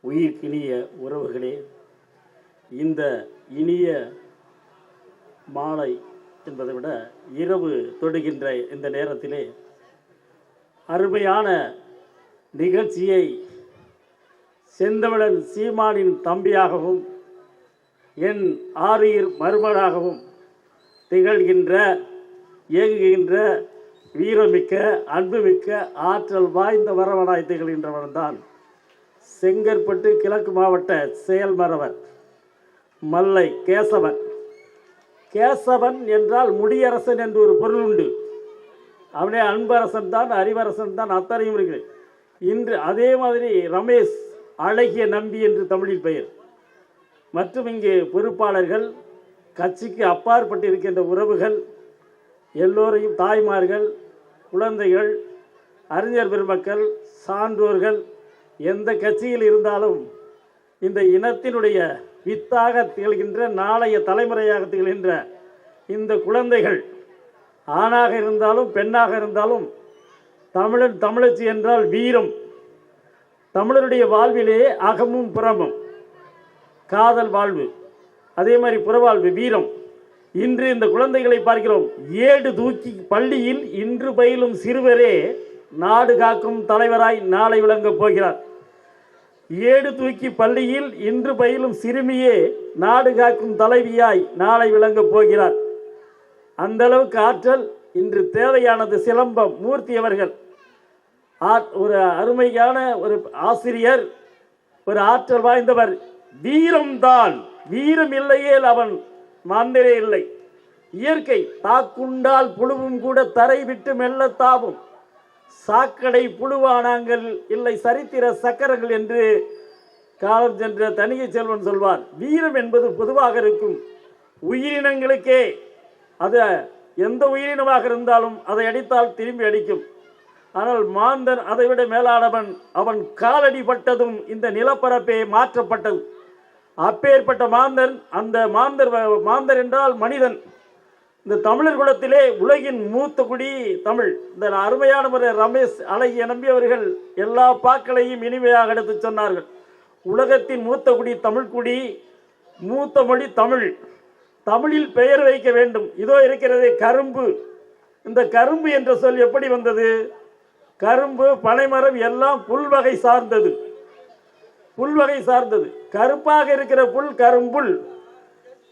உயிர்க்கினிய உறவுகளே, இந்த இனிய மாலை என்பதை விட இரவு தொடுகின்ற இந்த நேரத்திலே அருமையான நிகழ்ச்சியை செந்தமிழன் சீமானின் தம்பியாகவும் என் ஆரியர் மருமனாகவும் திகழ்கின்ற இயங்குகின்ற வீரமிக்க அன்புமிக்க ஆற்றல் வாய்ந்த வரவனாய் திகழ்கின்றவன் தான் செங்கற்பட்டு கிழக்கு மாவட்ட செயல்மரவர் மல்லை கேசவன். கேசவன் என்றால் முடியரசன் என்று ஒரு பொருள் உண்டு. அவனே அன்பரசன் தான், அறிவரசன் தான், அத்தனையும் இருக்கிறது. இன்று அதே மாதிரி ரமேஷ் அழகிய நம்பி என்று தமிழில் பெயர். மற்றும் இங்கு பொறுப்பாளர்கள், கட்சிக்கு அப்பாற்பட்டிருக்கின்ற உறவுகள் எல்லோரையும், தாய்மார்கள், குழந்தைகள், அறிஞர் பெருமக்கள், சான்றோர்கள், எந்த கட்சியில் இருந்தாலும் இந்த இனத்தினுடைய வித்தாக திகழ்கின்ற நாளைய தலைமுறையாக திகழ்கின்ற இந்த குழந்தைகள் ஆணாக இருந்தாலும் பெண்ணாக இருந்தாலும் தமிழன் தமிழச்சி என்றால் வீரம். தமிழருடைய வாழ்விலே அகமும் புறமும், காதல் வாழ்வு, அதே மாதிரி புறவாழ்வு, வீரம். இன்று இந்த குழந்தைகளை பார்க்கிறோம். ஏடு தூக்கி பள்ளியில் இன்று பயிலும் சிறுவரே நாடு காக்கும் தலைவராய் நாளை விளங்கப் போகிறார். ஏடு தூக்கி பள்ளியில் இன்று பயிலும் சிறுமியே நாடு காக்கும் தலைவியாய் நாளை விளங்கப் போகிறார். அந்த அளவுக்கு ஆற்றல் இன்று தேவையானது. சிலம்பம் மூர்த்தி அவர்கள் ஒரு அருமையான ஒரு ஆசிரியர், ஒரு ஆற்றல் வாய்ந்தவர். வீரம்தான், வீரம் இல்லையே அவன் மாந்தரே இல்லை. இயற்கை தாக்குண்டால் புழுவும் கூட தரை விட்டு மெல்ல தாவும், சாக்கடை புழுவானாங்கள் இல்லை சரித்திர சக்கரங்கள் என்று காலம் சென்ற தனிகை செல்வன் சொல்வார். வீரம் என்பது பொதுவாக இருக்கும் உயிரினங்களுக்கே. அது எந்த உயிரினமாக இருந்தாலும் அதை அடித்தால் திரும்பி அடிக்கும். ஆனால் மாந்தன் அதை விட மேலானவன். அவன் காலடி பட்டதும் இந்த நிலப்பரப்பே மாற்றப்பட்டது. அப்பேற்பட்ட மாந்தன், அந்த மாந்தர் என்றால் மனிதன். இந்த தமிழர் குலத்திலே உலகின் மூத்த குடி தமிழ். இந்த அருமையான ரமேஷ் அழகிய நம்பி அவர்கள் எல்லா பாக்களையும் இனிமையாக எடுத்து சொன்னார்கள். உலகத்தின் மூத்த குடி தமிழ் குடி, மூத்த மொழி தமிழ். தமிழில் பெயர் வைக்க வேண்டும். இதோ இருக்கிறது கரும்பு. இந்த கரும்பு என்ற சொல் எப்படி வந்தது? கரும்பு, பனைமரம் எல்லாம் புல்வகை சார்ந்தது. புல்வகை சார்ந்தது. கருப்பாக இருக்கிற புல் கரும்புல்.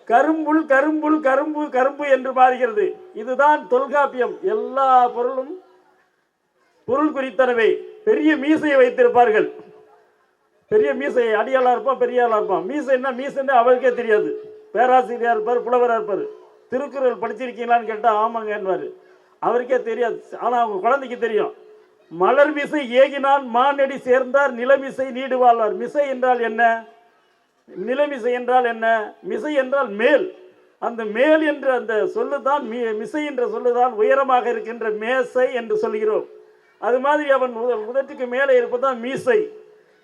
கரும்புல் கரும்புல் கரும்பு கரும்பு என்று மாறுகிறது. இதுதான் தொல்காப்பியம். எல்லா பொருளும் பொருள் குறித்தனவே. பெரிய மீசையை வைத்திருப்பார்கள். பெரிய மீசையை அடியாளா இருப்பான், பெரிய ஆளா இருப்பான். மீசைன்னா மீசைன்னு அவருக்கே தெரியாது. பேராசிரியராக இருப்பார், புலவராக இருப்பார். திருக்குறள் படிச்சிருக்கீங்களான்னு கேட்டால் ஆமாங்க என்பார். அவருக்கே தெரியாது. ஆனால் அவங்க குழந்தைக்கு தெரியும். மலர் மிசை ஏகினான் மானடி சேர்ந்தார், நிலமிசை நீடு வாழ்வார். மிசை என்றால் என்ன? நிலமிசை என்றால் என்ன? மிசை என்றால் மேல். அந்த மேல் என்ற அந்த சொல்லுதான், மிசை என்ற சொல்லுதான் உயரமாக இருக்கின்ற மேசை என்று சொல்கிறோம். அது மாதிரி அவன் உதட்டுக்கு மேலே இருப்பதுதான் மீசை.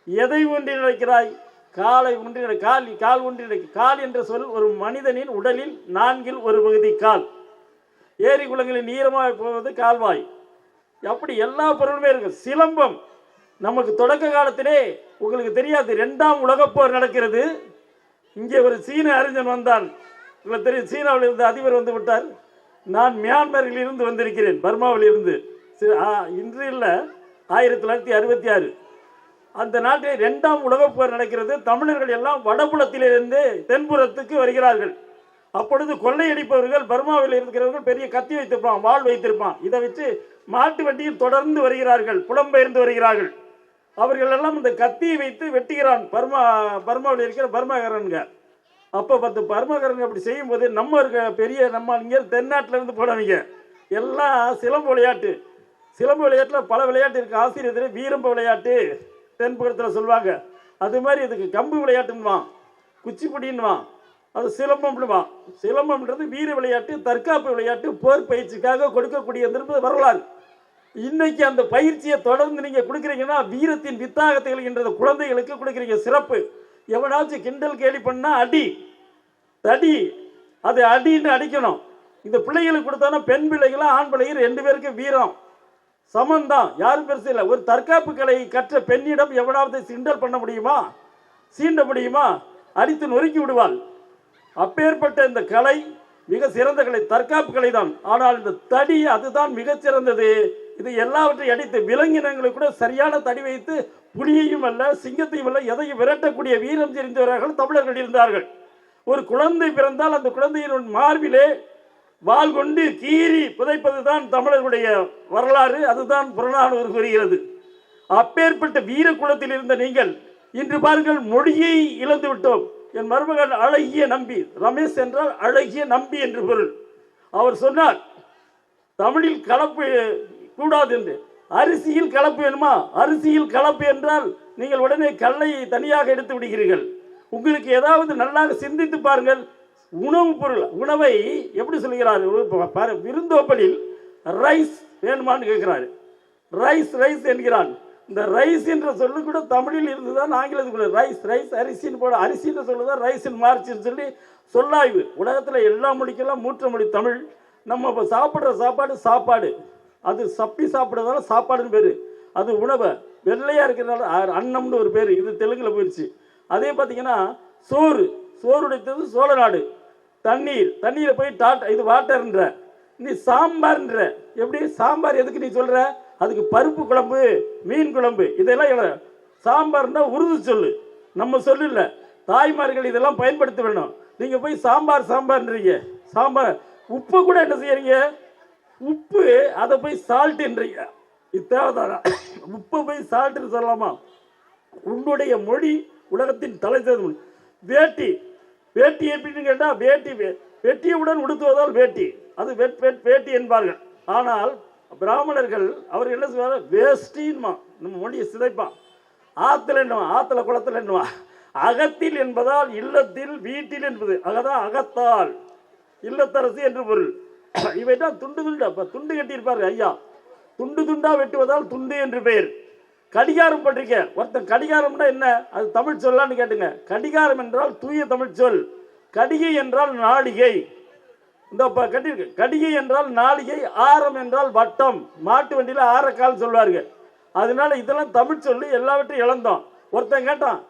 எதை ஊன்றி நடக்கிறாய்? காலை ஊன்றி கால் ஊன்றி நடக்க. கால் என்ற சொல் ஒரு மனிதனின் உடலில் 4 ஒரு பகுதி கால். ஏரி குளங்களில் நீளமாக போவது கால்வாய். அப்படி எல்லா பொருளுமே இருக்கு. சிலம்பம் நமக்கு தொடக்க காலத்திலே உங்களுக்கு தெரியாது, 2ஆம் உலகப்போர் நடக்கிறது. இங்கே ஒரு சீன அறிஞன் வந்தான். உங்களுக்கு தெரியும், சீனாவில் இருந்து அதிபர் வந்து விட்டார். நான் மியான்மரில் இருந்து வந்திருக்கிறேன், பர்மாவில் இருந்து. இன்று இல்லை, 1966 அந்த நாட்டில் 2ஆம் உலகப்போர் நடக்கிறது. தமிழர்கள் எல்லாம் வடபுலத்திலிருந்து தென்புறத்துக்கு வருகிறார்கள். அப்பொழுது கொள்ளையடிப்பவர்கள், பர்மாவில் இருக்கிறவர்கள் பெரிய கத்தி வைத்திருப்பான், வாள் வைத்திருப்பான். இதை வச்சு மாட்டு வண்டியில் தொடர்ந்து வருகிறார்கள், புலம்பெயர்ந்து வருகிறார்கள். அவர்கள் எல்லாம் இந்த கத்தியை வைத்து வெட்டுகிறான் பர்மாவில் இருக்கிற பர்மாக்காரனுங்க. அப்போ 10 பர்மாக்காரங்க அப்படி செய்யும் போது நம்ம இருக்க பெரிய நம்ம இங்கே தென்னாட்டிலேருந்து போனவங்க எல்லாம் சிலம்பு விளையாட்டு. சிலம்பு விளையாட்டில் பல விளையாட்டு இருக்குது. ஆசிரியர் வீரம்பு விளையாட்டு தென்புறத்தில் சொல்லுவாங்க. அது மாதிரி இதுக்கு கம்பு விளையாட்டுன்னுவான், குச்சிப்புடின்னுவான், அது சிலம்பம்னுவான். சிலம்பம்ன்றது வீர விளையாட்டு, தற்காப்பு விளையாட்டு, போர் பயிற்சிக்காக கொடுக்கக்கூடிய வரலாறு. இன்னைக்கு அந்த பயிற்சியை தொடர்ந்து நீங்கள் கொடுக்குறீங்கன்னா வீரத்தின் வித்தாக திகழ்கின்ற குழந்தைகளுக்கு கொடுக்குறீங்க சிறப்பு. எவனாச்சும் கிண்டல் கேலி பண்ணால் அடி தடி, அது அடின்னு அடிக்கணும். இந்த பிள்ளைகளுக்கு கொடுத்தோன்னா பெண் பிள்ளைகளும் ஆண் பிள்ளைகள் 2 பேருக்கு வீரம் சமந்தான், யாரும் பெருசு இல்லை. ஒரு தற்காப்பு கலை கற்ற பெண்ணிடம் எவனாவது கிண்டல் பண்ண முடியுமா? சீண்ட முடியுமா? அடித்து நொறுக்கி விடுவாள். அப்பேற்பட்ட இந்த கலை மிக சிறந்த கலை, தற்காப்பு கலை தான். ஆனால் இந்த தடி அதுதான் மிகச்சிறந்தது. இது எல்லாவற்றையும் அடித்து விலங்கினங்களை கூட சரியான தடி வைத்து புலியையும் அல்ல சிங்கத்தையும் அல்ல எதையும் விரட்டக்கூடிய வீரம் தெரிந்தவர்கள் தமிழர்கள் இருந்தார்கள். ஒரு குழந்தை பிறந்தால் அந்த குழந்தையின் மார்பிலே வாள் கொண்டு கீறி புதைப்பது தான் தமிழர்களுடைய வரலாறு. அதுதான் புறநானூறு கூறுகிறது. அப்பேற்பட்ட வீர குலத்தில் இருந்த நீங்கள் இன்று பாருங்கள், மொழியை இழந்து விட்டோம். என் மருமகன் அழகிய நம்பி, ரமேஷ் என்றால் அழகிய நம்பி என்று பொருள். அவர் சொன்னார் தமிழில் கலப்பு கூடாது என்று. அரிசியில் கலப்பு வேணுமா? அரிசியில் கலப்பு என்றால் நீங்கள் உடனே கல்லை தனியாக எடுத்து விடுகிறீர்கள். உங்களுக்கு ஏதாவது நல்லாக சிந்தித்து பாருங்கள். உணவு பொருள், உணவை எப்படி சொல்கிறார்? விருந்தோப்பலில் ரைஸ் வேணுமான்னு கேட்கிறாரு. ரைஸ் ரைஸ் என்கிறான். இந்த ரைஸ் என்ற சொல்லு கூட தமிழில் இருந்துதான் ஆங்கிலத்துக்குள்ள ரைஸ் ரைஸ் அரிசின்னு போட, அரிசின்னு சொல்லுதான் ரைஸின் மார்ச்சின்னு சொல்லி சொல்லாய்வு. உலகத்தில் எல்லா மொழிக்கெல்லாம் மூற்ற மொழி தமிழ். நம்ம இப்போ சாப்பிட்ற சாப்பாடு சாப்பாடு, அது சப்பி சாப்பிட்றதால சாப்பாடுன்னு பேர். அது உணவை வெள்ளையாக இருக்கிறதால அன்னம்னு ஒரு பேர். இது தெலுங்கில் போயிடுச்சு. அதே பார்த்தீங்கன்னா சோறு, சோறு உடைத்தது சோழ நாடு. தண்ணீர், தண்ணீரை போய் இது வாட்டர்ன்ற. நீ சாம்பார்ன்ற. எப்படி சாம்பார் எதுக்கு நீ சொல்கிற? அதுக்கு பருப்பு குழம்பு, மீன் குழம்பு, இதெல்லாம் சாம்பார்னா உருது சொல்லு, நம்ம சொல்லு இல்லை. தாய்மார்கள் இதெல்லாம் பயன்படுத்த வேணும். நீங்கள் போய் சாம்பார் சாம்பார்ன்றீங்க. சாம்பார் உப்பு கூட என்ன செய்யறீங்க? உப்பு அதை போய் சால்ட்டுன்றீங்க. இது தேவைதானா? உப்பை போய் சால்ட்டுன்னு சொல்லலாமா? உன்னுடைய மொழி உலகத்தின் தலை சிறந்த மொழி. வேட்டி, வேட்டி எப்படின்னு கேட்டால் வேட்டி வெட்டியவுடன் உடுத்துவதால் வேட்டி, அது வேட்டி என்பார்கள். ஆனால் பிராமணர்கள் அவர் என்ன செய்வார்? வேஷ்டின்மா. நம்ம மொழியை சிதைப்பான். ஆற்றுல என்னவா? ஆற்றுல குளத்தில் என்னவா? அகத்தில் என்பதால் இல்லத்தில், வீட்டில் என்பது அகதான் அகத்தால், இல்லத்தரசு என்று பொருள். இவை தான் துண்டு துண்டா. இப்போ துண்டு கட்டியிருப்பாரு ஐயா. துண்டு துண்டா வெட்டுவதால் துண்டு என்று பெயர். கடிகாரம் பற்றிக்க ஒருத்தன் கடிகாரம்னா என்ன? அது தமிழ் சொல்லான்னு கேட்டுங்க. கடிகாரம் என்றால் தூய தமிழ் சொல். கடிகை என்றால் நாளிகை. இந்த கட்டியிருக்கு. கடிகை என்றால் நாளிகை, ஆரம் என்றால் வட்டம். மாட்டு வண்டியில் ஆரக்கால் சொல்வார்கள். அதனால இதெல்லாம் தமிழ் சொல்லி எல்லாவற்றையும் இழந்தோம். ஒருத்தன் கேட்டான்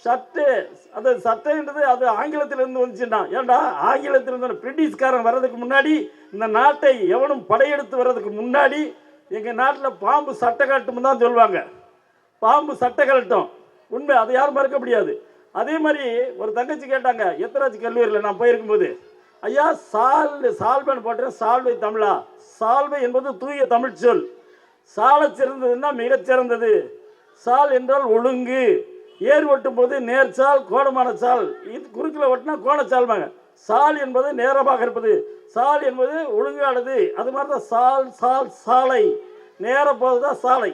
ஷர்ட்டு, அது சட்டைன்றது அது ஆங்கிலத்திலிருந்து வந்துச்சுன்னா. ஏன்டா ஆங்கிலத்திலிருந்து பிரிட்டிஷ்காரன் வர்றதுக்கு முன்னாடி, இந்த நாட்டை எவனும் படையெடுத்து வர்றதுக்கு முன்னாடி எங்கள் நாட்டில் பாம்பு சட்டை கட்டும் தான் சொல்லுவாங்க. பாம்பு சட்டை கலட்டும் உண்மை, அதை யாரும் மறுக்க முடியாது. அதே மாதிரி ஒரு தங்கச்சி கேட்டாங்க எத்தனாச்சு கல்லூரியில் நான் போயிருக்கும்போது, ஐயா சால்வைன்னு போட்டேன். சால்வை தமிழா? சால்வை என்பது தூய தமிழ் சொல். சால சிறந்ததுன்னா மிகச்சிறந்தது. சால் என்றால் ஒழுங்கு. ஏர் ஓட்டும் போது நேர்ச்சால், கோணமான சால். இது குறுக்கில் ஓட்டினா கோணச்சால்வாங்க. சால் என்பது நேரமாக இருப்பது, சால் என்பது ஒழுங்கானது. அது மாதிரி தான் சால், சால், சாலை, நேர போதுதான் சாலை.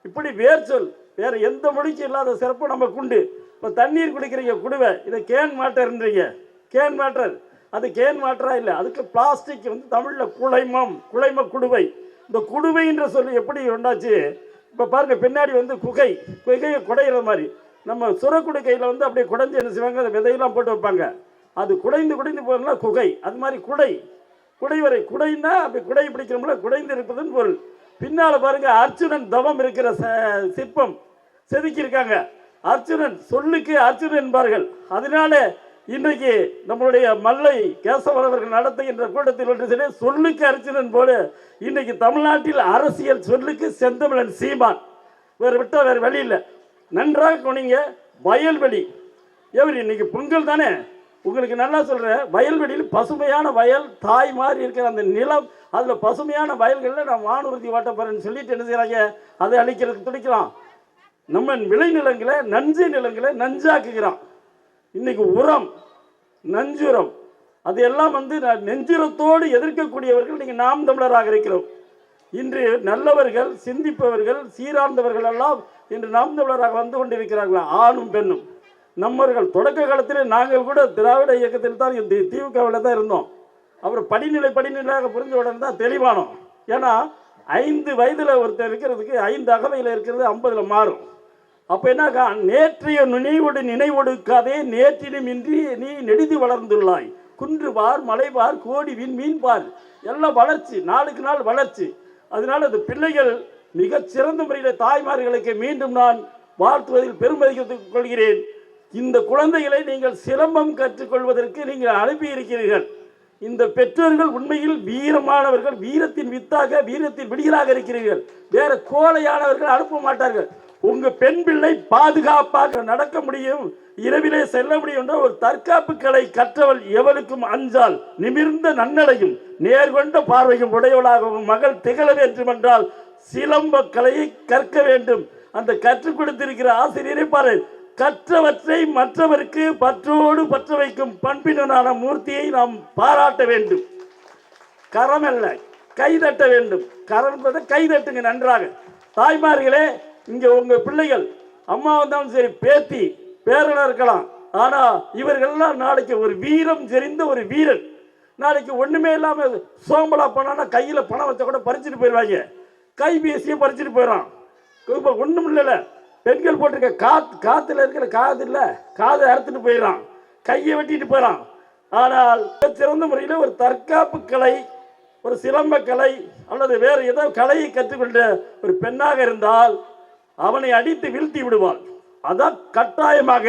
இப்படி வேர் சொல். வேறு எந்த மொழிக்கும் இல்லாத சிறப்பு நமக்கு உண்டு. இப்போ தண்ணீர் குடிக்கிறீங்க குடுவை, இதை கேன் வாட்டர்ன்றீங்க. கேன் வாட்டர், அது கேன் வாட்டரா இல்லை. அதுக்கு பிளாஸ்டிக் தமிழில் குழைமம், குழைம குடுவை. இந்த குடுவைன்ற சொல்லி எப்படி உண்டாச்சு? இப்போ பாருங்க, பின்னாடி குகை, குகையை குடையிற மாதிரி. நம்ம சுரக்குடுக்கையில் அப்படியே குடைஞ்சு என்ன செய்வாங்க? அந்த விதையெல்லாம் போட்டு வைப்பாங்க. அது குடைந்து குடைந்து போகிறதுனா குகை. அது மாதிரி குடை, குடைவரை. குடைன்னா அப்படி குடை பிடிக்கிறோம்ல, குடைந்து இருப்பதுன்னு பொருள். பின்னால் பாருங்க, அர்ஜுனன் தவம் இருக்கிற சிற்பம் செதுக்கியிருக்காங்க. அர்ஜுனன் சொல்லுக்கு அர்ஜுனன் என்பார்கள். அதனால இன்றைக்கு நம்மளுடைய மல்லை கேசவன் அவர்கள் நடத்துகின்ற கூட்டத்தில் ஒன்று சொல்லுக்கு அர்ஜுனன் போல இன்றைக்கு தமிழ்நாட்டில் அரசியல் சொல்லுக்கு செந்தமிழன் சீமான். வேறு விட்டால் வேறு வழி இல்லை. நன்றாக கொண்டீங்க. வயல்வெளி எவரி இன்னைக்கு பொங்கல் தானே, உங்களுக்கு நல்லா சொல்கிறேன். வயல்வெளியில் பசுமையான வயல், தாய் மாதிரி இருக்கிற அந்த நிலம், அதில் பசுமையான வயல்களில் நான் வானூர்தி ஓட்ட போகிறேன்னு சொல்லிட்டு என்ன செய்கிறாங்க? அதை அழிக்கிறதுக்கு துடிக்கலாம். நம்ம விளைநிலங்களை, நஞ்சு நிலங்களை நஞ்சாக்குகிறான். இன்னைக்கு உரம், நஞ்சுரம், அது எல்லாம் நெஞ்சுரத்தோடு எதிர்க்கக்கூடியவர்கள் நீங்கள் நாம் தமிழராக இருக்கிறோம். இன்று நல்லவர்கள், சிந்திப்பவர்கள், சீரார்ந்தவர்கள் எல்லாம் இன்று நாம் தமிழராக வந்து கொண்டிருக்கிறார்களா? ஆணும் பெண்ணும். நம்மவர்கள் தொடக்க காலத்தில் நாங்கள் கூட திராவிட இயக்கத்தில் தான் திமுகவில் தான் இருந்தோம். அப்புறம் படிநிலையாக புரிஞ்ச உடனே தான் தெளிவானோம். ஏன்னா 5 வயதில் ஒருத்தர் இருக்கிறதுக்கு 5 அகவையில் இருக்கிறது 50 மாறும். அப்போ என்ன? நேற்றைய நினைவொடுக்காதே நேற்றிலும் இன்றி நீ நெடிது வளர்ந்துள்ளாய். குன்று பார், மலை பார், கோடி மீன் பார், எல்லாம் வளர்ச்சி, நாளுக்கு நாள் வளர்ச்சி. அதனால அந்த பிள்ளைகள் மிகச் சிறந்த முறையில் தாய்மார்களுக்கு மீண்டும் நான் வாழ்த்துவதில் பெருமதித்துக் கொள்கிறேன். இந்த குழந்தைகளை நீங்கள் சிலம்பம் கற்றுக்கொள்வதற்கு நீங்கள் அனுப்பி இருக்கிறீர்கள். இந்த பெற்றோர்கள் உண்மையில் வீரமானவர்கள், வீரத்தின் வித்தாக, வீரத்தின் விடிகளாக இருக்கிறீர்கள். வேற கோழையானவர்கள் அனுப்ப மாட்டார்கள். உங்க பெண் பிள்ளை பாதுகாப்பாக நடக்க முடியும், இரவிலே செல்ல முடியும் என்ற ஒரு தற்காப்பு கலை கற்றவள் எவளுக்கும் அஞ்சால் நிமிர்ந்த நன்னடையும் நேர்கொண்ட பார்வையும் உடையவளாகவும் மகள் திகழ வேண்டும் என்றால் சிலம்ப கலையை கற்க வேண்டும். அந்த கற்றுக் கொடுத்திருக்கிற ஆசிரியரை பாரு, கற்றவற்றை மற்றவருக்கு பற்றோடு பற்ற வைக்கும் பண்பினனான மூர்த்தியை நாம் பாராட்ட வேண்டும். கரம் அல்ல, கைதட்ட வேண்டும். கரம் என்பதை கைதட்டுங்க நன்றாக. தாய்மார்களே, இங்க உங்க பிள்ளைகள் அம்மா வந்தாலும் சரி, பேத்தி பேரனா இருக்கலாம், ஆனா இவர்கள்லாம் நாளைக்கு ஒரு வீரம் தெரிந்த ஒரு வீரன். நாளைக்கு ஒண்ணுமே இல்லாம சோம்பலா போனா கையில பணம் வச்சா கூட பறிச்சுட்டு போயிடுவாங்க, கைபேசியை பறிச்சுட்டு போயிடறான். இப்போ ஒண்ணும் இல்லைல்ல, பெண்கள் போட்டிருக்க காத்துல இருக்கிற காது இல்ல, காதை அறுத்துட்டு போயிடறான், கையை வெட்டிட்டு போயிடறான். ஆனால் சிறந்த முறையில் ஒரு தற்காப்பு கலை, ஒரு சிலம்ப கலை அல்லது வேறு ஏதோ கலையை கற்றுக்கொண்ட ஒரு பெண்ணாக இருந்தால் அவனை அடித்து வீழ்த்தி விடுவாள். அதான் கட்டாயமாக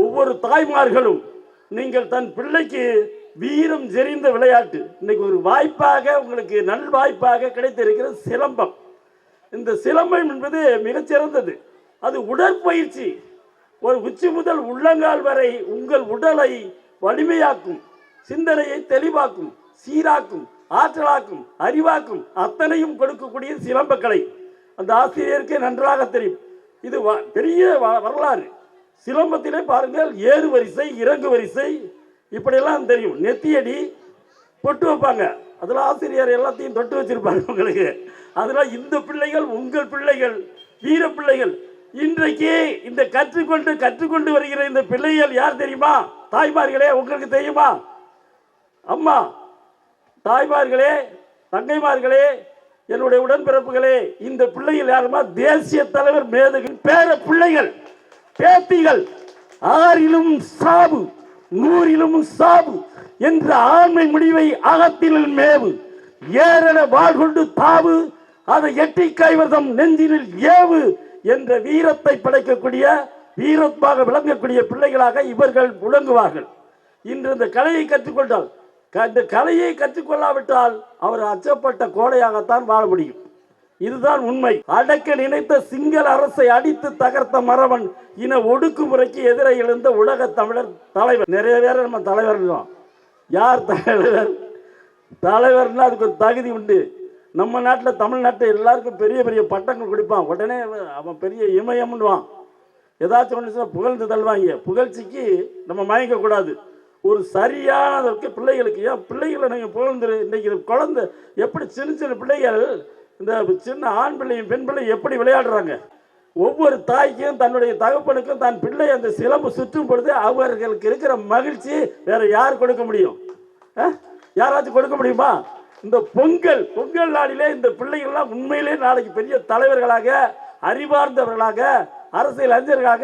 ஒவ்வொரு தாய்மார்களும் நீங்கள் தன் பிள்ளைக்கு வீரம் செறிந்த விளையாட்டு இன்னைக்கு ஒரு வாய்ப்பாக உங்களுக்கு நல்வாய்ப்பாக கிடைத்திருக்கிறது சிலம்பம். இந்த சிலம்பம் என்பது மிகச்சிறந்தது. அது உடற்பயிற்சி. ஒரு உச்சி முதல் உள்ளங்கால் வரை உங்கள் உடலை வலிமையாக்கும், சிந்தனையை தெளிவாக்கும், சீராக்கும், ஆற்றலாக்கும், அறிவாக்கும், அத்தனையும் கொடுக்கக்கூடிய சிலம்பக்கலை அந்த ஆசிரியருக்கு நன்றாக தெரியும். இது பெரிய வரலாறு. சிலம்பத்திலே பாருங்கள், ஏறு வரிசை, இறங்கு வரிசை, இப்படியெல்லாம் தெரியும். நெத்தியடி, பொட்டு வைப்பாங்க, அதில் ஆசிரியர் எல்லாத்தையும் தொட்டு வச்சிருப்பாங்க உங்களுக்கு. அதனால் இந்த பிள்ளைகள் உங்கள் பிள்ளைகள், வீர பிள்ளைகள். இன்றைக்கு இந்த கற்றுக்கொண்டு வருகிற இந்த பிள்ளைகள் யார் தெரியுமா? தாய்மார்களே, உங்களுக்கு தெரியுமா? அம்மா, தாய்மார்களே, தங்கைமார்களே, என்னுடைய உடன்பிறப்புகளே, இந்த பிள்ளைகள் யாருமா? தேசிய தலைவர் மேதகின் பேர பிள்ளைகள், பேத்திகள். ஆறிலும் சாவு, நூறிலும் சாவு என்ற ஆண்மை முடிவை அகத்தில் மேவு, ஏறென வாழ் கொண்டு தாவு, அதை எட்டி கைவதம் நெஞ்சினில் ஏவு என்ற வீரத்தை படைக்கக்கூடிய, வீரத்தாக விளங்கக்கூடிய பிள்ளைகளாக இவர்கள் விளங்குவார்கள். இன்று இந்த கலையை கற்றுக்கொண்டால், இந்த கலையை கற்றுக்கொள்ளாவிட்டால் அவர் அச்சப்பட்ட கோடையாகத்தான் வாழ முடியும். இதுதான் உண்மை. அடக்க நினைத்த சிங்கள அரசை அடித்து தகர்த்த மறவன் இன ஒடுக்குமுறைக்கு எதிரே எழுந்த உலக தமிழர் தலைவர். நிறைய பேர் நம்ம தலைவர். யார் தலைவர்? தலைவர்னா அதுக்கு ஒரு தகுதி உண்டு. நம்ம நாட்டில், தமிழ்நாட்டில் எல்லாருக்கும் பெரிய பெரிய பட்டங்கள் கொடுப்பான். உடனே அவன் பெரிய இமயம்னுவான். ஏதாச்சும் ஒன்று புகழ்ந்து தள்ளுவாங்க. புகழ்ச்சிக்கு நம்ம மயங்கக்கூடாது. ஒரு சரியானதற்கு பிள்ளைகளுக்கு, ஏன் பிள்ளைகளை நீங்கள் புகழ்ந்துரு. இன்றைக்கி குழந்தை எப்படி சின்ன சின்ன பிள்ளைகள், இந்த சின்ன ஆண் பிள்ளையும் பெண் பிள்ளையும் எப்படி விளையாடுறாங்க. ஒவ்வொரு தாய்க்கும் தன்னுடைய தகப்பனுக்கும் தன் பிள்ளை அந்த சிலம்பு சுற்றும் பொழுது அவர்களுக்கு இருக்கிற மகிழ்ச்சி வேற யார் கொடுக்க முடியும்? யாராச்சும் கொடுக்க முடியுமா? இந்த பொங்கல் நாளிலே இந்த பிள்ளைகள்லாம் உண்மையிலே நாளைக்கு பெரிய தலைவர்களாக, அறிவார்ந்தவர்களாக, அரசியல் அறிஞர்களாக,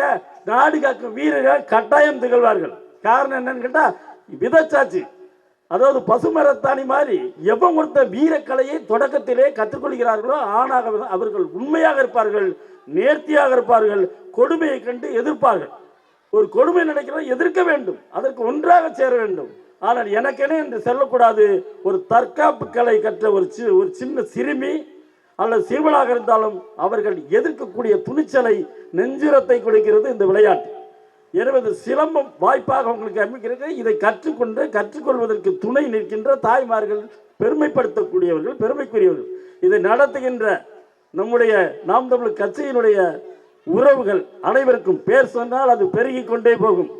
நாடு காக்கும் வீரர்கள் கட்டாயம் திகழ்வார்கள். காரணம் என்னன்னு கேட்டா, விதச்சாட்சி, அதாவது பசுமரத்தாணி மாதிரி எவன் ஒருத்த வீரக்கலையை தொடக்கத்திலே கற்றுக்கொள்கிறார்களோ ஆணாக அவர்கள் உண்மையாக இருப்பார்கள், நேர்த்தியாக இருப்பார்கள், கொடுமையை கண்டு எதிர்ப்பார்கள். ஒரு கொடுமை நடக்கிறத எதிர்க்க வேண்டும், அதற்கு ஒன்றாக சேர வேண்டும். ஆனால் எனக்கென என்று சொல்லக்கூடாது. ஒரு தற்காப்பு கலை கற்ற ஒரு சின்ன சிறுமி அல்லது சிறுவனாக இருந்தாலும் அவர்கள் எதிர்க்கக்கூடிய துணிச்சலை, நெஞ்சுரத்தை கொடுக்கிறது இந்த விளையாட்டு. எனவே சிலம்பம் வாய்ப்பாக உங்களுக்கு அமைக்கிறது. இதை கற்றுக்கொள்வதற்கு துணை நிற்கின்ற தாய்மார்கள் பெருமைப்படுத்தக்கூடியவர்கள், பெருமைக்குரியவர்கள். இதை நடத்துகின்ற நம்முடைய நாம் தமிழ் கட்சியினுடைய உறவுகள் அனைவருக்கும் பேர் சொன்னால் அது பெருகி கொண்டே போகும்.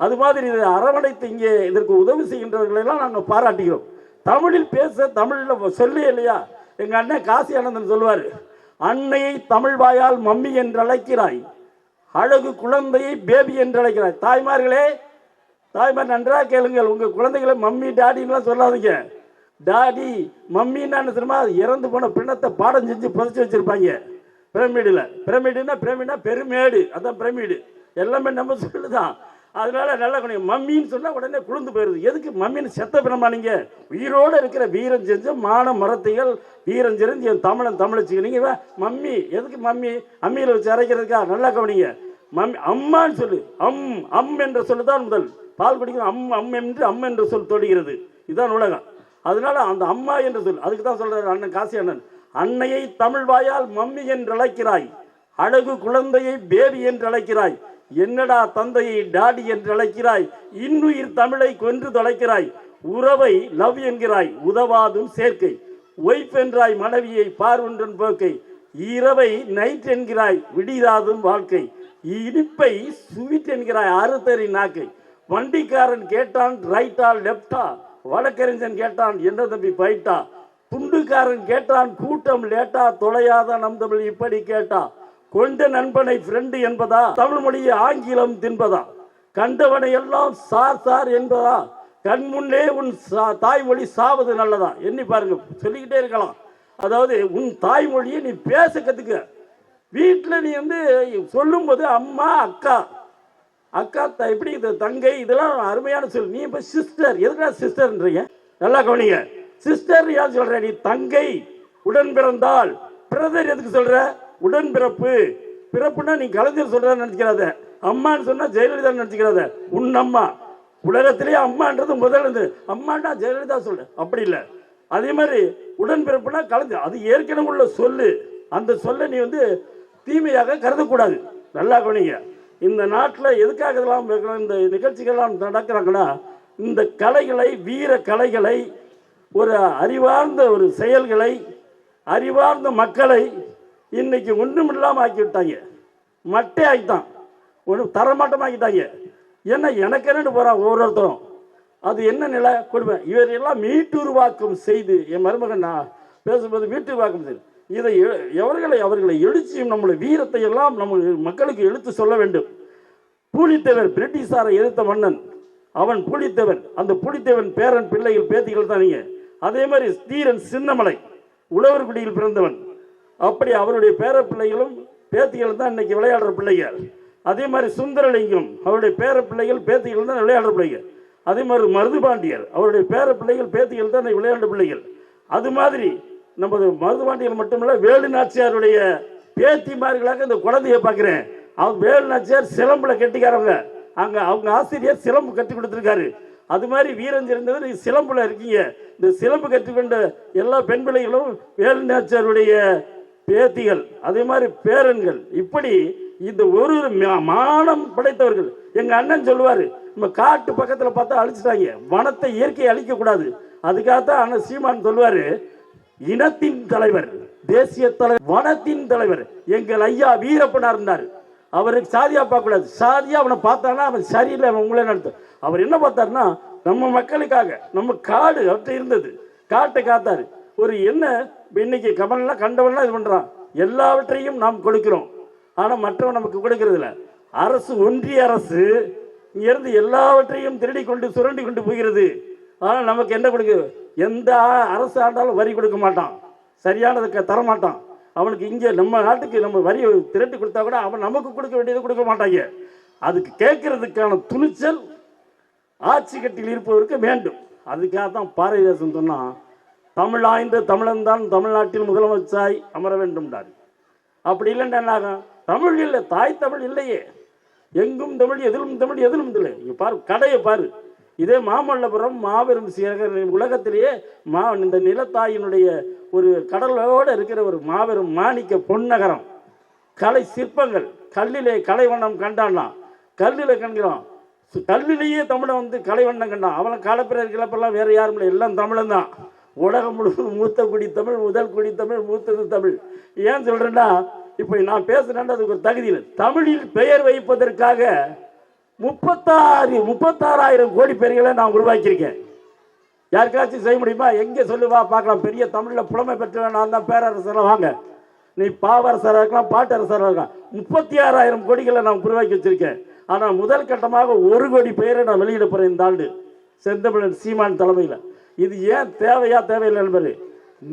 அது மாதிரி இதை அரவணைத்து இங்கே இதற்கு உதவி செய்கின்றவர்களெல்லாம் நாங்கள் பாராட்டுகிறோம். தமிழில் பேச, தமிழில் சொல்லி இல்லையா, எங்கள் அண்ணன் காசி ஆனந்தன் சொல்வார், அன்னையை தமிழ் வாயால் மம்மி என்று அழைக்கிறாய், அழகு குழந்தையை பேபி என்று அழைக்கிறாய். தாய்மார்களே, தாய்மார் நன்றாக கேளுங்கள். உங்கள் குழந்தைகளை மம்மி டாடின்லாம் சொல்லாதீங்க. டாடி மம்மின்னு தெரியுமா? இறந்து போன பிணத்தை பாடம் செஞ்சு புதைச்சி வச்சிருப்பாங்க பிரமிடில். பிரமிடுனா பெருமேடு, அதான் பிரமிடு. எல்லாமே நம்ம சொல்லுதான். அதனால நல்லா கொஞ்சம் மம்மின்னு சொன்னால் உடனே குளிர்ந்து போயிடுது. எதுக்கு மம்மின்னு செத்த பிணமா? நீங்கள் உயிரோடு இருக்கிற வீரம் செஞ்ச மான மரத்தைகள் வீரம் செஞ்சு என் தமிழச்சிக்கு நீங்கள் மம்மி எதுக்கு? மம்மி அம்மியில் வச்சு அரைக்கிறதுக்கா? நல்லா கவனிங்க. அம்மான்னு சொல்லு. அம் என்ற சொல்லு தான் முதல். பால் குடிக்கும் அம் என்று என்ற சொல் தொடுகிறது. இதுதான் உலகம். அதனால அந்த அம்மா என்று சொல். அதுக்கு தான் சொல்றாரு அண்ணன் காசி அண்ணன், அன்னையை தமிழ் வாயால் மம்மி என்று அழைக்கிறாய், அழகு குழந்தையை பேபி என்று அழைக்கிறாய், என்னடா தந்தையை டாடி என்று அழைக்கிறாய், இன்னுயிர் தமிழை கொன்று தொலைக்கிறாய், உறவை லவ் என்கிறாய், உதவாதும் சேர்க்கை, ஒய்ஃப் என்றாய் மனைவியை பார்வன்றன் போக்கை, இரவை நைட் என்கிறாய், விடிதாதும் வாழ்க்கை, இனிப்பை ஸ்வீட் என்கிறாய், அறுத்தறி நாக்கை, வண்டிக்காரன் கேட்டான் ரைட்டா லெப்டா, வழக்கறிஞன் கேட்டான் என்ன தம்பி பைட்டா, துண்டுக்காரன் கேட்டான் கூட்டம் லேட்டா, தொலையாத நம் தமிழ் இப்படி கேட்டா, கொண்ட நண்பனை ஃப்ரெண்டு என்பதா, தமிழ் மொழியை ஆங்கிலம் தின்பதா, கண்டவனை எல்லாம் சார் சார் என்பதா, கண் முன்னே உன் தாய்மொழி சாவது நல்லதா. எண்ணி பாருங்க, சொல்லிக்கிட்டே இருக்கலாம். அதாவது உன் தாய்மொழியை நீ பேச கற்றுக்க. வீட்டில் நீ வந்து சொல்லும்போது அம்மா அக்கா அக்கா எப்படி இது தங்கை, இதெல்லாம் அருமையான சொல். நீ இப்போ சிஸ்டர், எதுக்காக சிஸ்டர்ன்றீங்க? நல்லா கவனிங்க. சிஸ்டர் யார் சொல்ற? நீ தங்கை, உடன் பிறந்தால். பிரதர் எதுக்கு சொல்ற? உடன்பிறப்பு. பிறப்புன்னா நீ கலைஞர் சொல்ற நினைச்சுக்கிறாத, அம்மான்னு சொன்னா ஜெயலலிதா நினைச்சுக்கிறாத. உன் அம்மா உலகத்திலேயே அம்மான்றது முதல் அம்மாண்டா ஜெயலலிதா சொல்லு, அப்படி இல்லை. அதே மாதிரி உடன்பிறப்புனா கலைஞர், அது ஏற்கனவே உள்ள சொல்லு. அந்த சொல்ல நீ வந்து தீமையாக கருதக்கூடாது. நல்லா கவனிங்க. இந்த நாட்டில் எதுக்காக இதெல்லாம் இந்த நிகழ்ச்சிகள்லாம் நடக்கிறாங்கன்னா, இந்த கலைகளை, வீர கலைகளை, ஒரு அறிவார்ந்த ஒரு செயல்களை, அறிவார்ந்த மக்களை இன்னைக்கு ஒன்றும் இல்லாமல் ஆக்கி விட்டாங்க. மட்டே ஆகிட்டான், ஒன்றும் தரமாட்டம் ஆக்கிட்டாங்க. ஏன்னா எனக்கு என்னென்னு போகிறான் ஒவ்வொருத்தரும். அது என்ன நிலை கொடுமை. இவரையெல்லாம் மீட்டுருவாக்கம் செய்து, என் மருமகன் நான் பேசும்போது மீட்டுருவாக்கம் செய்து, இதை அவர்களை எழுச்சியும் நம்முடைய வீரத்தை எல்லாம் நம்ம மக்களுக்கு எடுத்து சொல்ல வேண்டும். பூலித்தேவர் பிரிட்டிஷாரை எதிர்த்த மன்னன், அவன் பூலித்தேவன். அந்த பூலித்தேவன் பேரன் பிள்ளைகள் பேத்திகள் தான் நீங்கள். அதே மாதிரி தீரன் சின்னமலை உழவர்குடியில் பிறந்தவன். அப்படி அவருடைய பேர பிள்ளைகளும் பேத்திகள் தான் இன்னைக்கு விளையாடுற பிள்ளைகள். அதே மாதிரி சுந்தரலிங்கம் அவருடைய பேர பிள்ளைகள் பேத்திகள் தான் விளையாடுற பிள்ளைகள். அதே மாதிரி மருதுபாண்டியர் அவருடைய பேர பிள்ளைகள் பேத்திகள் தான் விளையாடுற பிள்ளைகள். அது மாதிரி நமது மருதுபாண்டியர் மட்டுமல்ல, வேலு நாச்சியாருடைய பேத்திமார்களாக இந்த குழந்தையை பார்க்குறேன். அவங்க வேலு நாச்சியார் சிலம்புல கட்டிக்காரவங்க. அங்கே அவங்க ஆசிரியர் சிலம்பு கற்றுக் கொடுத்துருக்காரு. அது மாதிரி வீரஞ்சிருந்தது நீ சிலம்புல இருக்கீங்க. இந்த சிலம்பு கற்றுக்கொண்ட எல்லா பெண் பிள்ளைகளும் வேலு நாச்சியாருடைய பேத்திகள், அதே மாதிரி பேரன்கள். இப்படி இந்த ஒரு மானம் படைத்தவர்கள். எங்கள் அண்ணன் சொல்லுவார், நம்ம காட்டு பக்கத்தில் பார்த்தா அழிச்சிட்டாங்க, வனத்தை இயற்கையை அழிக்கக்கூடாது. அதுக்காகத்தான் அண்ணன் சீமான் சொல்லுவார், இனத்தின் தலைவர், தேசிய தலைவர், வனத்தின் தலைவர் எங்கள் ஐயா வீரப்பனார் இருந்தார். அவருக்கு சாதியா பார்க்கக்கூடாது. சாதியா அவனை பார்த்தானா அவன் சரியில்லை, அவன் உங்களே நடத்தும். அவர் என்ன பார்த்தாருன்னா, நம்ம மக்களுக்காக நம்ம காடு அவற்றை இருந்தது, காட்டை காத்தாரு. ஒரு என்ன இன்னைக்கு கமல்லாம் கண்டவன்லாம் இது பண்ணுறான், எல்லாவற்றையும் நாம் கொடுக்கிறோம். ஆனால் மற்றவன் நமக்கு கொடுக்கறதில்ல. அரசு, ஒன்றிய அரசு இங்கிருந்து எல்லாவற்றையும் திருடி கொண்டு சுரண்டி கொண்டு போகிறது. ஆனால் நமக்கு என்ன கொடுக்குது? எந்த அரசு ஆண்டாலும் வரி கொடுக்க மாட்டான், சரியானதுக்கு தரமாட்டான். அவனுக்கு இங்கே நம்ம நாட்டுக்கு நம்ம வரி திரட்டி கொடுத்தா கூட அவன் நமக்கு கொடுக்க வேண்டியதை கொடுக்க மாட்டாங்க. அதுக்கு கேட்கறதுக்கான துணிச்சல் ஆட்சி கட்டில் இருப்பவருக்கு வேண்டும். அதுக்காக தான் பாரதிதாசன் சொன்னான், தமிழ் ஆய்ந்த தமிழன்தான் தமிழ்நாட்டில் முதலமைச்சராய் அமர வேண்டும்டார். அப்படி இல்லைன்னா என்ன ஆகும்? தமிழ் இல்லை, தாய் தமிழ் இல்லையே. எங்கும் தமிழ், எதிலும் தமிழ், எதிலும் இல்லை. இங்கே பாரு, கடையை பாரு. இதே மாமல்லபுரம் மாபெரும் உலகத்திலேயே இந்த நிலத்தாயினுடைய ஒரு கடலோடு இருக்கிற ஒரு மாபெரும் மாணிக்க பொன்னகரம். கலை சிற்பங்கள், கல்லிலே கலைவண்ணம் கண்டான்னா, கல்லில் கண்கிறோம். கல்லிலேயே தமிழை வந்து கலைவண்ணம் கண்டான். அவனை காலப்பிறர் கிளப்பெல்லாம் வேறு யாரும் இல்லை, எல்லாம் தமிழன் தான். உலகம் முழுவதும் மூத்த குடி தமிழ், முதல் குடி தமிழ், மூத்தது தமிழ். ஏன் சொல்கிறேன்னா, இப்போ நான் பேசுகிறேன்னா அதுக்கு ஒரு தகுதி இல்லை. தமிழில் பெயர் வைப்பதற்காக 36,000 கோடி பெயர்களை நான் உருவாக்கியிருக்கேன். யாருக்காச்சும் செய்ய முடியுமா? எங்கே சொல்லுவா பார்க்கலாம். பெரிய தமிழில் புலமை பெற்றவன் நான் தான், பேரரசராக வாங்க, நீ பாவரசராக இருக்கலாம், பாட்டரசராக இருக்கலாம். 36,000 கோடிகளை நான் உருவாக்கி வச்சிருக்கேன். ஆனால் முதல் கட்டமாக 1 கோடி பெயரை நான் வெளியிட போகிறேன் இந்த ஆண்டு, செந்தமிழன் சீமான் தலைமையில். இது ஏன் தேவையா தேவையில்லை என்பது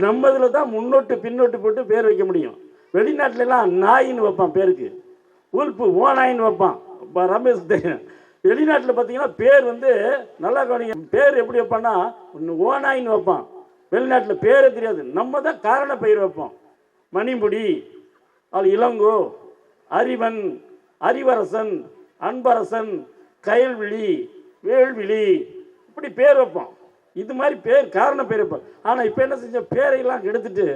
நம்ம இதில் தான் முன்னோட்டு பின்னோட்டு போட்டு பேர் வைக்க முடியும். வெளிநாட்டிலலாம் நாயின்னு வைப்பான் பேருக்கு, உல்பு ஓநாயின்னு வைப்பான். ரமேஷ் தெரியும். வெளிநாட்டில் பார்த்தீங்கன்னா பேர் வந்து நல்லா கவனிங்க, பேர் எப்படி வைப்பான்னா ஓநாயின்னு வைப்பான். வெளிநாட்டில் பேரே தெரியாது, நம்ம தான் காரண பெயர் வைப்போம். மணிமுடி, இளங்கோ, அறிவன், அறிவரசன், அன்பரசன், கயல்விழி, வேள்விழி, இப்படி பேர் வைப்போம். இது மாதிரி பேர் காரண பேர் வைப்போம். ஆனால் இப்போ என்ன செஞ்ச, பேரையெல்லாம் எடுத்துட்டு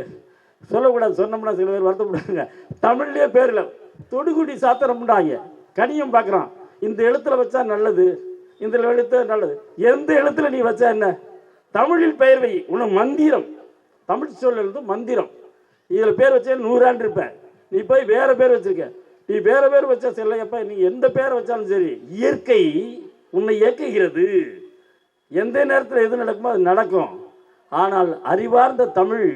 சொல்லக்கூடாது, சொன்னோம்னா சில பேர் வருத்தப்படுறாங்க. தமிழ்லேயே பேர் இல்லை, தொடுகுடி சாத்திரம்டாங்க. கனியம் பார்க்குறான், இந்த எழுத்துல வச்சா நல்லது, இந்த எழுத்து நல்லது, எந்த எழுத்துல நீ வச்சா என்ன? தமிழில் பெயர் வை, உனக்கு மந்திரம். தமிழ் சொல் எழுது மந்திரம். இதில் பேர் வச்சா 100 ஆண்டு இருப்பேன். நீ போய் வேற பேர் வச்சிருக்க, நீ வேற பேர் வச்சா சரியில்லையப்பா. நீ எந்த பேர் வச்சாலும் சரி, இயற்கை உன்னை இயக்குகிறது. எந்த நேரத்தில் எது நடக்குமோ அது நடக்கும். ஆனால் அறிவார்ந்த தமிழ்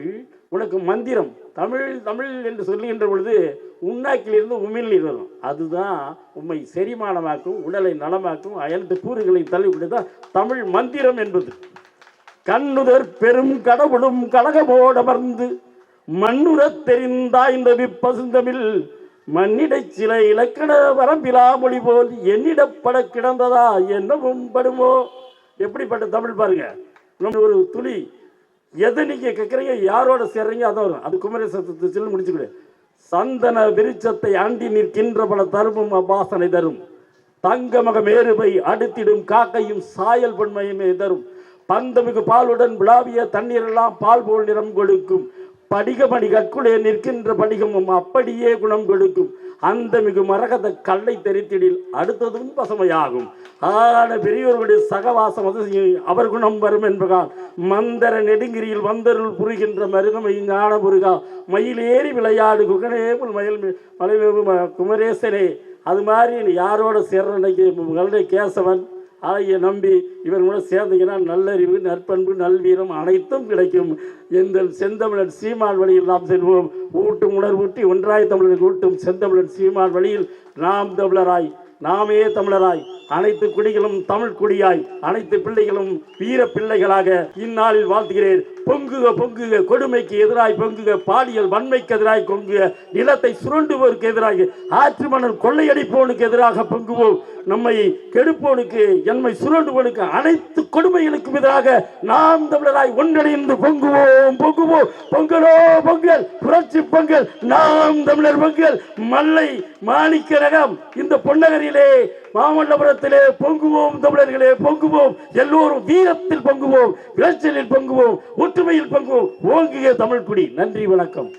உனக்கு மந்திரம். தமிழ் தமிழ் என்று சொல்லுகின்ற பொழுது உண்ணாக்கிலிருந்து உமிழ்நீர் வரும். அதுதான் உண்மை செரிமானமாக்கும், உடலை நலமாக்கும், அயல்ட்டு கூறுகளை தள்ளிவிட்டுதான் தமிழ் மந்திரம் என்பது. கண்ணுதர் பெரும் கடவுளும் கழகமோடமர்ந்து மண்ணுறத் தெரிந்தாய்ந்த விப்பசுந்தமிழ் மண்ணிடை சில இலக்கண வரம்பிலா மொழி போல் என்னிடப்பட கிடந்ததா என்னவும் படுமோ. எப்படிப்பட்ட தமிழ் பாருங்க. நம்ம ஒரு துளி எதை நீங்க கேட்குறீங்க, யாரோட சேர்றீங்க அதான் வரும். அது குமரேசத்தை சொல்லி முடிச்சுக்கிடு. சந்தன விருட்சத்தை ஆண்டி நிற்கின்ற பல தருமும் அவ்வாசனை தரும். தங்கமக மேருவை அடுத்திடும் காக்கையும் சாயல் பொன்மையுமே தரும். பந்தமிகு பாலுடன் விழாவிய தண்ணீரெல்லாம் பால் போல் நிறம் கொடுக்கும். படிகமணி கற்குள்ளே நிற்கின்ற படிகமும் அப்படியே குணம் கொடுக்கும். அந்த மிகு மரகத கல்லை தெரித்திடில் அடுத்ததும் பசுமையாகும். ஆன பெரியோர்களுடைய சகவாசம் அவர் குணம் வரும் என்பதால் மந்தர நெடுங்கிரியில் வந்தருள் புரிகின்ற மருகமை ஞான புருகா மயிலேறி விளையாடு குகனேபுல் மயில் மலைவேவு குமரேசனே. அது மாதிரி யாரோட சேர்ந்த கேசவன் ஆகிய நம்பி இவர் கூட சேர்ந்தீங்கன்னா நல்லறிவு, நற்பண்பு, நல்வீரம் அனைத்தும் கிடைக்கும். எங்கள் செந்தமிழன் சீமான் வழியில் நாம் செல்வோம். ஊட்டும் உணர்வூட்டி ஒன்றாய் தமிழருக்கு ஊட்டும் செந்தமிழன் சீமான் வழியில் நாம் தமிழராய், நாமே தமிழராய், அனைத்து குடிகளும் தமிழ் குடியாய், அனைத்து பிள்ளைகளும் வீர பிள்ளைகளாக இந்நாளில் வாழ்த்துகிறேன். பொங்குக பொங்குக, கொடுமைக்கு எதிராய் பொங்குக, பாலியல் வன்மைக்கு எதிராய் பொங்குக, நிலத்தை சுரண்டுவோருக்கு எதிராக, ஆற்று மணல் கொள்ளையடிப்போனுக்கு எதிராக பொங்குவோம். நம்மை கெடுப்போனுக்கு, என்மை சுரண்டுவோனுக்கு, அனைத்து கொடுமைகளுக்கும் எதிராக நாம் தமிழராய் ஒன்றிணைந்து பொங்குவோம் பொங்குவோம். பொங்கலோ பொங்கல், புரட்சி பொங்கல், நாம் தமிழர் பொங்கல். மல்லை மாணிக்க ரகம் இந்த பொன்னகரிலே மாமல்லபுரத்திலே பொங்குவோம் தமிழர்களே, பொங்குவோம். எல்லோரும் வீரத்தில் பொங்குவோம், விளைச்சலில் பொங்குவோம், ஒற்றுமையில் பொங்குவோம். ஓங்குக தமிழ் குடி. நன்றி, வணக்கம்.